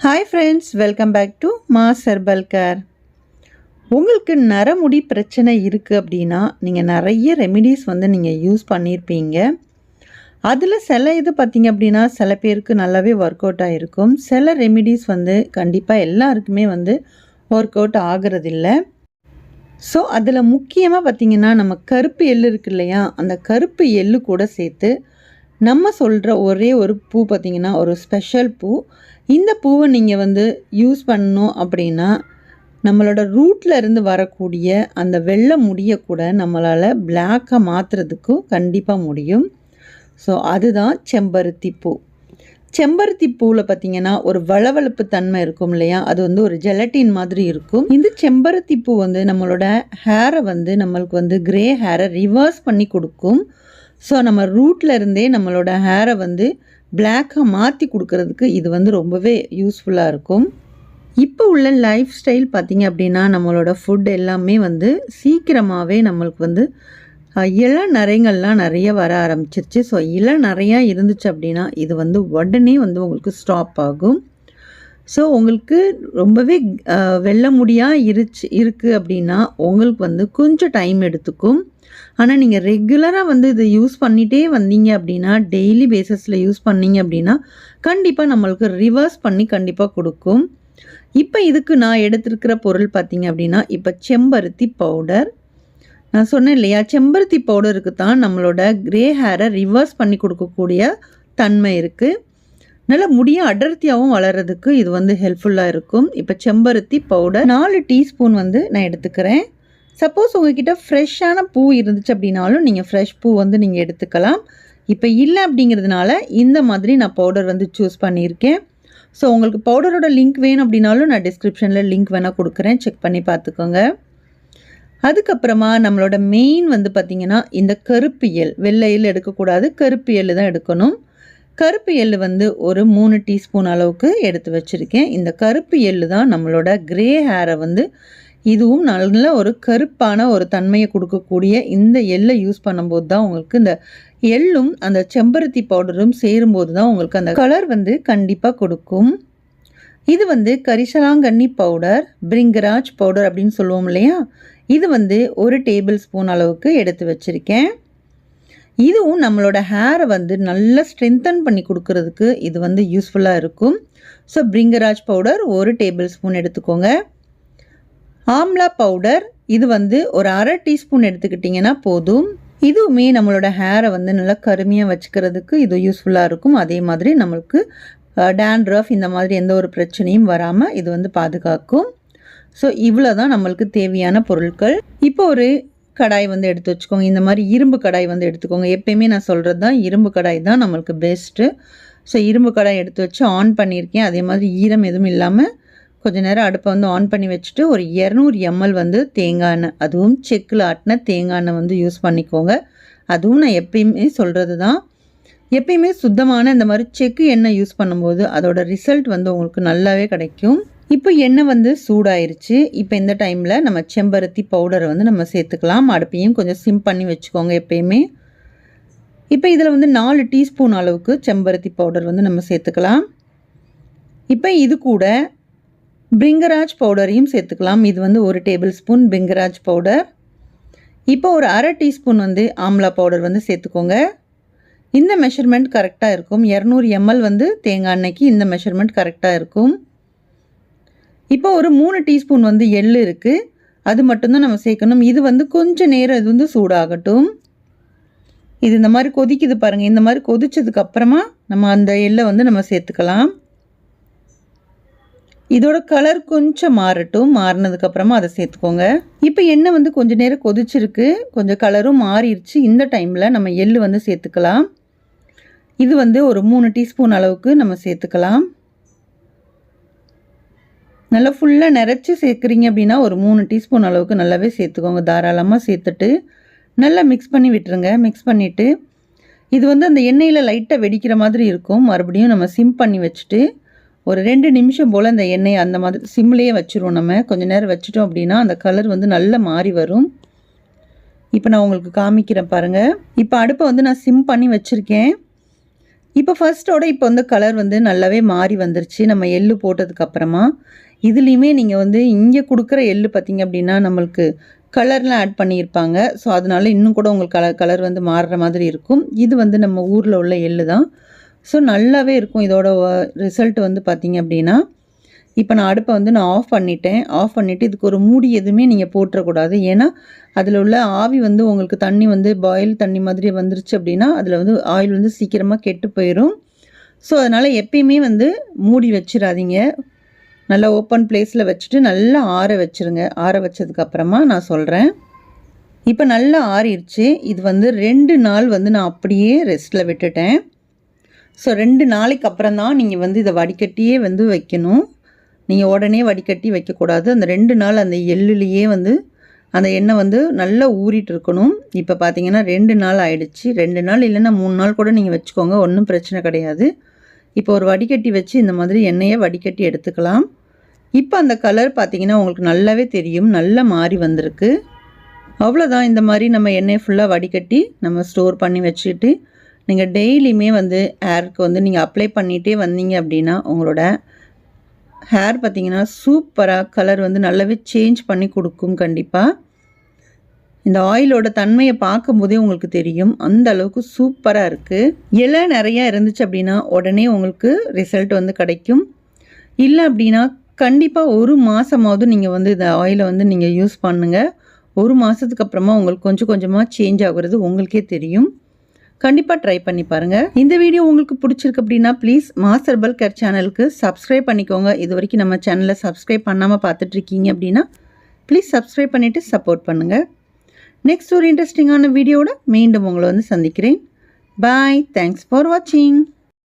Hi friends, welcome back to Mass Herbal Care. உங்களுக்கு நரமுடி பிரச்சனை இருக்குது அப்படின்னா நீங்கள் நிறைய ரெமிடிஸ் நீங்கள் யூஸ் பண்ணியிருப்பீங்க. அதில் சில இது பார்த்திங்க அப்படின்னா சில பேருக்கு நல்லாவே ஒர்க் அவுட் ஆகிருக்கும். சில ரெமிடிஸ் கண்டிப்பாக எல்லாருக்குமே ஒர்க் அவுட் ஆகிறதில்ல. ஸோ அதில் முக்கியமாக பார்த்திங்கன்னா நம்ம கருப்பு எள்ளு இருக்குது இல்லையா, அந்த கருப்பு எள்ளு கூட சேர்த்து நம்ம சொல்கிற ஒரே ஒரு பூ பார்த்திங்கன்னா ஒரு ஸ்பெஷல் பூ. இந்த பூவை நீங்கள் யூஸ் பண்ணணும் அப்படின்னா நம்மளோட ரூட்டில் இருந்து வரக்கூடிய அந்த வெள்ளை முடியை கூட நம்மளால் பிளாக்காக மாற்றுறதுக்கும் கண்டிப்பாக முடியும். ஸோ அதுதான் செம்பருத்தி பூ. செம்பருத்தி பூவில் பார்த்திங்கன்னா ஒரு வளவளப்பு தன்மை இருக்கும் இல்லையா, அது ஒரு ஜெலட்டின் மாதிரி இருக்கும். இந்த செம்பருத்தி பூ நம்மளோட ஹேரை நம்மளுக்கு கிரே ஹேரை ரிவர்ஸ் பண்ணி கொடுக்கும். ஸோ நம்ம ரூட்டில் இருந்தே நம்மளோட ஹேரை பிளாக்காக மாற்றி கொடுக்கறதுக்கு இது ரொம்பவே யூஸ்ஃபுல்லாக இருக்கும். இப்போ உள்ள லைஃப் ஸ்டைல் பார்த்திங்க அப்படின்னா நம்மளோட ஃபுட் எல்லாமே சீக்கிரமாகவே நம்மளுக்கு இளநரைங்கள்லாம் நிறைய வர ஆரம்பிச்சிருச்சு. ஸோ இளநரையா இருந்துச்சு அப்படின்னா இது உடனே உங்களுக்கு ஸ்டாப் ஆகும். ஸோ உங்களுக்கு ரொம்பவே வெள்ளை முடியாக இருக்குது அப்படின்னா உங்களுக்கு கொஞ்சம் டைம் எடுத்துக்கும். ஆனால் நீங்கள் ரெகுலராக இதை யூஸ் பண்ணிகிட்டே வந்தீங்க அப்படின்னா, டெய்லி பேஸஸில் யூஸ் பண்ணிங்க அப்படின்னா கண்டிப்பாக நம்மளுக்கு ரிவர்ஸ் பண்ணி கண்டிப்பாக கொடுக்கும். இப்போ இதுக்கு நான் எடுத்துருக்கிற பொருள் பார்த்திங்க அப்படின்னா, இப்போ செம்பருத்தி பவுடர். நான் சொன்னேன் இல்லையா, செம்பருத்தி பவுடருக்கு தான் நம்மளோட கிரே ஹேரை ரிவர்ஸ் பண்ணி கொடுக்கக்கூடிய தன்மை இருக்குது. நல்லா முடிய அடர்த்தியாகவும் வளர்கிறதுக்கு இது ஹெல்ப்ஃபுல்லாக இருக்கும். இப்போ செம்பருத்தி பவுடர் 4 டீஸ்பூன் நான் எடுத்துக்கிறேன். சப்போஸ் உங்ககிட்ட ஃப்ரெஷ்ஷான பூ இருந்துச்சு அப்படின்னாலும் நீங்கள் ஃப்ரெஷ் பூ நீங்கள் எடுத்துக்கலாம். இப்போ இல்லை அப்படிங்கிறதுனால இந்த மாதிரி நான் பவுடர் சூஸ் பண்ணியிருக்கேன். ஸோ உங்களுக்கு பவுடரோட லிங்க் வேணும் அப்படின்னாலும் நான் டிஸ்கிரிப்ஷனில் லிங்க் வேணால் கொடுக்குறேன், செக் பண்ணி பார்த்துக்கோங்க. அதுக்கப்புறமா நம்மளோட மெயின் பார்த்திங்கன்னா இந்த கருப்பு எள், வெள்ளை எள் எடுக்கக்கூடாது, கருப்பு எள் தான் எடுக்கணும். கருப்பு எள் ஒரு 3 டீஸ்பூன் அளவுக்கு எடுத்து வச்சுருக்கேன். இந்த கருப்பு எள் தான் நம்மளோட கிரே ஹேரை இதுவும் நல்ல ஒரு கருப்பான ஒரு தன்மையை கொடுக்கக்கூடிய இந்த எள்ளை யூஸ் பண்ணும்போது தான் உங்களுக்கு இந்த எள்ளும் அந்த செம்பருத்தி பவுடரும் சேரும்போது தான் உங்களுக்கு அந்த கலர் கண்டிப்பாக கொடுக்கும். இது கரிசலாங்கண்ணி பவுடர், பிரிங்கராஜ் பவுடர் அப்படின்னு சொல்லுவோம் இல்லையா, இது 1 டேபிள் ஸ்பூன் அளவுக்கு எடுத்து வச்சுருக்கேன். இதுவும் நம்மளோட ஹேரை நல்லா ஸ்ட்ரென்தன் பண்ணி கொடுக்கறதுக்கு இது யூஸ்ஃபுல்லாக இருக்கும். So Bhringraj powder 1 table spoon எடுத்துக்கோங்க. ஆம்லா பவுடர் இது ஒரு 1/2 டீஸ்பூன் எடுத்துக்கிட்டிங்கன்னா போதும். இதுவுமே நம்மளோட ஹேரை நல்லா கருமையாக வச்சுக்கிறதுக்கு இது யூஸ்ஃபுல்லாக இருக்கும். அதே மாதிரி நம்மளுக்கு டேண்ட்ரஃப் இந்த மாதிரி எந்த ஒரு பிரச்சனையும் வராமல் இது பாதுகாக்கும். ஸோ இவ்வளோ தான் நம்மளுக்கு தேவையான பொருட்கள். இப்போ ஒரு கடாய் எடுத்து வச்சுக்கோங்க. இந்த மாதிரி இரும்பு கடாய் எடுத்துக்கோங்க. எப்பயுமே நான் சொல்கிறது தான், இரும்பு கடாய் தான் நம்மளுக்கு பெஸ்ட்டு. ஸோ இரும்பு கடாய் எடுத்து வச்சு ஆன் பண்ணியிருக்கேன். அதே மாதிரி ஈரம் எதுவும் இல்லாமல் கொஞ்சம் நேரம் அடுப்பை ஆன் பண்ணி வச்சுட்டு ஒரு 200 ml தேங்காய் எண்ணெய், அதுவும் செக்கில் ஆட்டின தேங்காய் எண்ணெய் யூஸ் பண்ணிக்கோங்க. அதுவும் நான் எப்பயுமே சொல்கிறது தான், எப்பயுமே சுத்தமான இந்த மாதிரி செக்கு எண்ணெய் யூஸ் பண்ணும்போது அதோட ரிசல்ட் உங்களுக்கு நல்லாவே கிடைக்கும். இப்போ எண்ணெய் சூடாயிருச்சு. இப்போ இந்த டைமில் நம்ம செம்பருத்தி பவுடரை நம்ம சேர்த்துக்கலாம். அடுப்பையும் கொஞ்சம் சிம் பண்ணி வச்சுக்கோங்க எப்பயுமே. இப்போ இதில் 4 டீஸ்பூன் அளவுக்கு செம்பருத்தி பவுடர் நம்ம சேர்த்துக்கலாம். இப்போ இது கூட பிரிங்கராஜ் பவுடரையும் சேர்த்துக்கலாம். இது 1 டேபிள் ஸ்பூன் பிரிங்கராஜ் பவுடர். இப்போ ஒரு 1/2 டீஸ்பூன் ஆம்லா பவுடர் சேர்த்துக்கோங்க. இந்த மெஷர்மெண்ட் கரெக்டாக இருக்கும். 200 ml தேங்காய் எண்ணெய்க்கு இந்த மெஷர்மெண்ட் கரெக்டாக இருக்கும். இப்போ ஒரு 3 டீஸ்பூன் எள் இருக்குது, அது மட்டும்தான் நம்ம சேர்க்கணும். இது கொஞ்சம் நேரம் இது சூடாகட்டும். இது இந்த மாதிரி கொதிக்குது பாருங்கள். இந்த மாதிரி கொதிச்சதுக்கு அப்புறமா நம்ம அந்த எள்ளை நம்ம சேர்த்துக்கலாம். இதோட கலர் கொஞ்சம் மாறட்டும். மாறினதுக்கப்புறமா அதை சேர்த்துக்கோங்க. இப்போ எண்ணெய் கொஞ்சம் நேரம் கொதிச்சிருக்கு, கொஞ்சம் கலரும் மாறிடுச்சு. இந்த டைமில் நம்ம எள் சேர்த்துக்கலாம். இது ஒரு 3 டீஸ்பூன் அளவுக்கு நம்ம சேர்த்துக்கலாம். நல்லா ஃபுல்லாக நிறச்சி சேர்க்குறீங்க அப்படின்னா ஒரு 3 டீஸ்பூன் அளவுக்கு நல்லாவே சேர்த்துக்கோங்க. தாராளமாக சேர்த்துட்டு நல்லா மிக்ஸ் பண்ணி விட்டுருங்க. மிக்ஸ் பண்ணிவிட்டு இது அந்த எண்ணெயில் லைட்டாக வெடிக்கிற மாதிரி இருக்கும். மறுபடியும் நம்ம சிம் பண்ணி வச்சுட்டு ஒரு 2 நிமிஷம் போல் அந்த எண்ணெயை அந்த மாதிரி சிம்லேயே வச்சுருவோம். நம்ம கொஞ்சம் நேரம் வச்சுட்டோம் அப்படின்னா அந்த கலர் நல்லா மாறி வரும். இப்போ நான் உங்களுக்கு காமிக்கிறேன் பாருங்கள். இப்போ அடுப்பை நான் சிம் பண்ணி வச்சுருக்கேன். இப்போ ஃபர்ஸ்ட்டோட இப்போ வந்து கலர் வந்து நல்லாவே மாறி வந்துருச்சு நம்ம எள்ளு போட்டதுக்கப்புறமா. இதுலேயுமே நீங்கள் வந்து இங்கே கொடுக்குற எள்ளு பார்த்தீங்க அப்படின்னா நம்மளுக்கு கலர்லாம் ஆட் பண்ணியிருப்பாங்க. ஸோ அதனால இன்னும் கூட உங்களுக்கு கலர் வந்து மாறுற மாதிரி இருக்கும். இது வந்து நம்ம ஊரில் உள்ள எள்ளு தான். ஸோ நல்லாவே இருக்கும் இதோட ரிசல்ட் வந்து பார்த்தீங்க அப்படின்னா. இப்போ நான் அடுப்பை வந்து நான் ஆஃப் பண்ணிட்டேன். ஆஃப் பண்ணிவிட்டு இதுக்கு ஒரு மூடி எதுவுமே நீங்கள் போட்டுறக்கூடாது. ஏன்னா அதில் உள்ள ஆவி வந்து உங்களுக்கு தண்ணி வந்து பாயில் தண்ணி மாதிரி வந்துருச்சு அப்படின்னா அதில் வந்து ஆயில் வந்து சீக்கிரமாக கெட்டு போயிடும். ஸோ அதனால் எப்பயுமே வந்து மூடி வச்சிடாதீங்க. நல்லா ஓப்பன் பிளேஸில் வச்சுட்டு நல்லா ஆற வச்சுருங்க. ஆற வச்சதுக்கப்புறமா நான் சொல்கிறேன். இப்போ நல்லா ஆறிடுச்சு. இது வந்து 2 நாள் வந்து நான் அப்படியே ரெஸ்ட்டில் விட்டுட்டேன். ஸோ 2 நாளைக்கு அப்புறம் தான் நீங்கள் வந்து இதை வடிகட்டியே வந்து வைக்கணும். நீங்கள் உடனே வடிகட்டி வைக்கக்கூடாது. அந்த 2 நாள் அந்த எள்ளுலேயே வந்து அந்த எண்ணெய் வந்து நல்லா ஊறிட்டு இருக்கணும். இப்போ பார்த்தீங்கன்னா 2 நாள் ஆயிடுச்சு. 2 நாள் இல்லைன்னா 3 நாள் கூட நீங்கள் வச்சுக்கோங்க. ஒன்றும் பிரச்சனை கிடையாது. இப்போ ஒரு வடிகட்டி வச்சு இந்த மாதிரி எண்ணெயை வடிகட்டி எடுத்துக்கலாம். இப்போ அந்த கலர் பார்த்தீங்கன்னா உங்களுக்கு நல்லாவே தெரியும். நல்லா மாறி வந்திருக்கு. அவ்வளோதான். இந்த மாதிரி நம்ம எண்ணெயை ஃபுல்லாக வடிகட்டி நம்ம ஸ்டோர் பண்ணி வச்சுட்டு நீங்கள் டெய்லியுமே வந்து ஹேருக்கு வந்து நீங்கள் அப்ளை பண்ணிகிட்டே வந்தீங்க அப்படின்னா உங்களோட ஹேர் பார்த்தீங்கன்னா சூப்பராக கலர் வந்து நல்லாவே சேஞ்ச் பண்ணி கொடுக்கும். கண்டிப்பாக இந்த ஆயிலோட தன்மையை பார்க்கும்போதே உங்களுக்கு தெரியும். அந்த அளவுக்கு சூப்பராக இருக்குது. இலை நிறையா இருந்துச்சு அப்படின்னா உடனே உங்களுக்கு ரிசல்ட் வந்து கிடைக்கும். இல்லை அப்படின்னா கண்டிப்பாக 1 மாதமாவது நீங்கள் வந்து இந்த ஆயிலை வந்து நீங்கள் யூஸ் பண்ணுங்கள். 1 மாதத்துக்கு அப்புறமா உங்களுக்கு கொஞ்சம் கொஞ்சமாக சேஞ்ச் ஆகுறது உங்களுக்கே தெரியும். கண்டிப்பாக ட்ரை பண்ணி பாருங்கள். இந்த வீடியோ உங்களுக்கு பிடிச்சிருக்கு அப்படின்னா ப்ளீஸ் மாஸ் ஹெர்பல் கேர் சேனலுக்கு சப்ஸ்கிரைப் பண்ணிக்கோங்க. இது வரைக்கும் நம்ம சேனலை சப்ஸ்கிரைப் பண்ணாமல் பார்த்துட்ருக்கீங்க அப்படின்னா ப்ளீஸ் சப்ஸ்கிரைப் பண்ணிவிட்டு சப்போர்ட் பண்ணுங்கள். நெக்ஸ்ட் ஒரு இன்ட்ரெஸ்டிங்கான வீடியோவோட மீண்டும் உங்களை வந்து சந்திக்கிறேன். பாய். தேங்க்ஸ் ஃபார் வாட்சிங்.